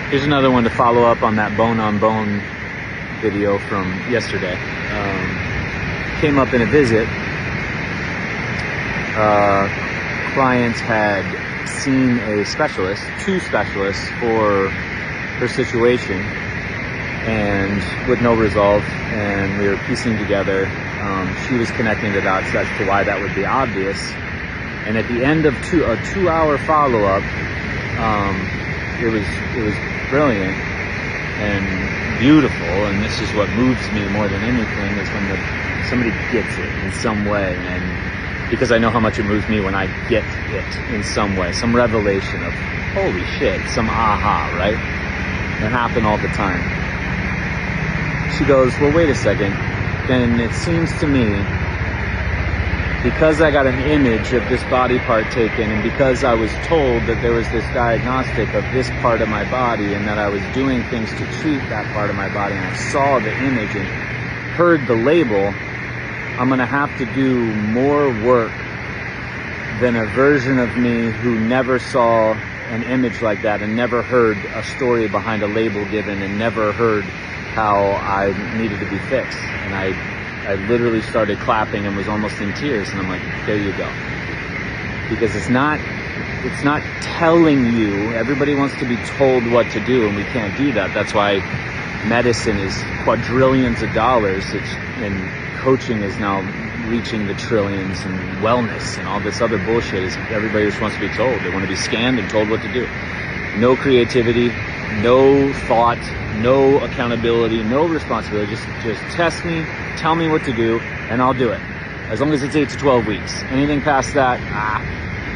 Here's another one to follow up on that bone-on-bone video from yesterday. Came up in a visit. Client had seen a specialist, two specialists for her situation, and with no result, and we were piecing together. She was connecting the dots as to why that would be obvious. And at the end of a 2-hour follow-up, it was brilliant and beautiful, and this is what moves me more than anything, is when somebody gets it in some way, and because I know how much it moves me when I get it in some way, some revelation of holy shit, some aha, right? It happen all the time. She goes, well, wait a second, then it seems to me, because I got an image of this body part taken, and because I was told that there was this diagnostic of this part of my body, and that I was doing things to treat that part of my body, and I saw the image and heard the label, I'm going to have to do more work than a version of me who never saw an image like that and never heard a story behind a label given and never heard how I needed to be fixed. And I literally started clapping and was almost in tears, and I'm like, there you go. Because it's not telling you. Everybody wants to be told what to do, and we can't do that. That's why medicine is quadrillions of dollars, and coaching is now reaching the trillions, and wellness and all this other bullshit is everybody just wants to be told. They want to be scanned and told what to do. No creativity, no thought, no accountability, no responsibility. Just test me, tell me what to do, and I'll do it. As long as it's 8 to 12 weeks. Anything past that,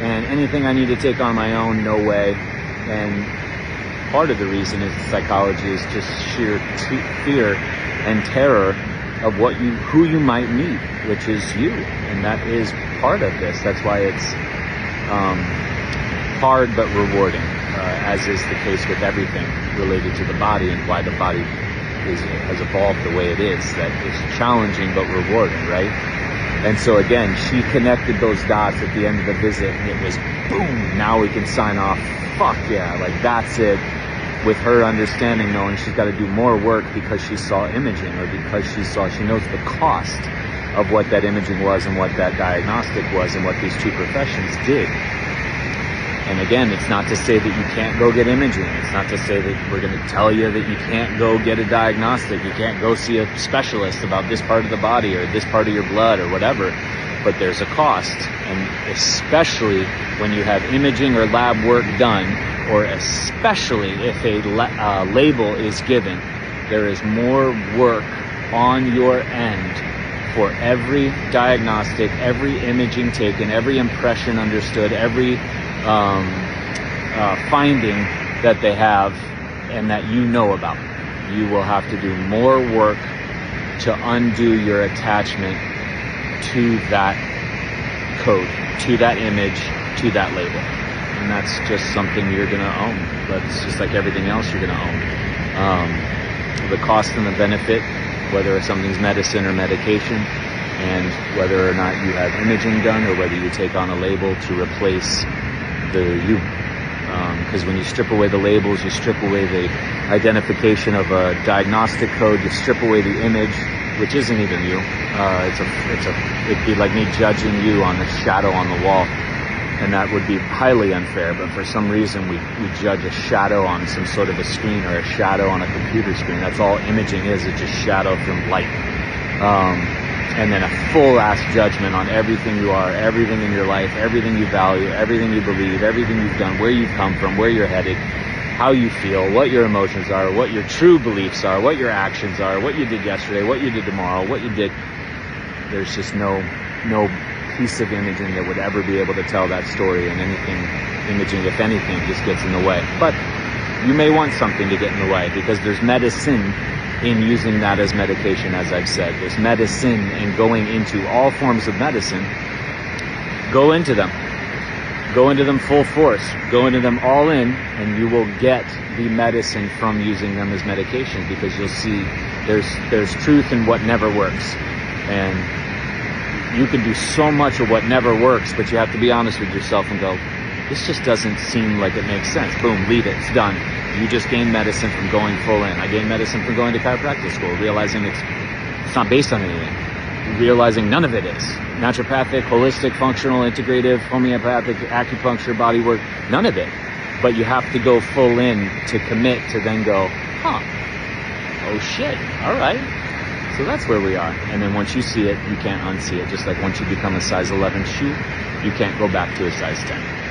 and anything I need to take on my own, no way. And part of the reason is psychology is just sheer fear and terror of who you might meet, which is you, and that is part of this. That's why it's hard but rewarding, as is the case with everything related to the body, and why the body has evolved the way it is. That it's challenging but rewarding, right? And so again, she connected those dots at the end of the visit, and it was boom. Now we can sign off. Fuck yeah! Like that's it. With her understanding, knowing she's got to do more work because she saw imaging, or because she knows the cost of what that imaging was and what that diagnostic was and what these two professions did. And again, it's not to say that you can't go get imaging. It's not to say that we're going to tell you that you can't go get a diagnostic. You can't go see a specialist about this part of the body or this part of your blood or whatever. But there's a cost. And especially when you have imaging or lab work done, or especially if a label is given, there is more work on your end for every diagnostic, every imaging taken, every impression understood, every finding that they have and that you know about. You will have to do more work to undo your attachment to that code, to that image, to that label. And that's just something you're going to own. That's just like everything else you're going to own. The cost and the benefit, whether something's medicine or medication, and whether or not you have imaging done, or whether you take on a label to replace the you. Because when you strip away the labels, you strip away the identification of a diagnostic code, you strip away the image, which isn't even you. It'd be like me judging you on a shadow on the wall. And that would be highly unfair, but for some reason we judge a shadow on some sort of a screen, or a shadow on a computer screen. That's all imaging is. It's just shadow from light. And then a full-ass judgment on everything you are, everything in your life, everything you value, everything you believe, everything you've done, where you've come from, where you're headed, how you feel, what your emotions are, what your true beliefs are, what your actions are, what you did yesterday, what you did tomorrow, what you did. There's just no piece of imaging that would ever be able to tell that story, and anything imaging, if anything, just gets in the way. But you may want something to get in the way, because there's medicine in using that as medication, as I've said. There's medicine in going into all forms of medicine. Go into them. Go into them full force. Go into them all in, and you will get the medicine from using them as medication, because you'll see there's truth in what never works. And you can do so much of what never works, but you have to be honest with yourself and go, this just doesn't seem like it makes sense. Boom, leave it, it's done. You just gained medicine from going full in. I gained medicine from going to chiropractic school, realizing it's not based on anything. Realizing none of it is. Naturopathic, holistic, functional, integrative, homeopathic, acupuncture, body work, none of it. But you have to go full in to commit to then go, oh shit, all right. So that's where we are. And then once you see it, you can't unsee it. Just like once you become a size 11 shoe, you can't go back to a size 10.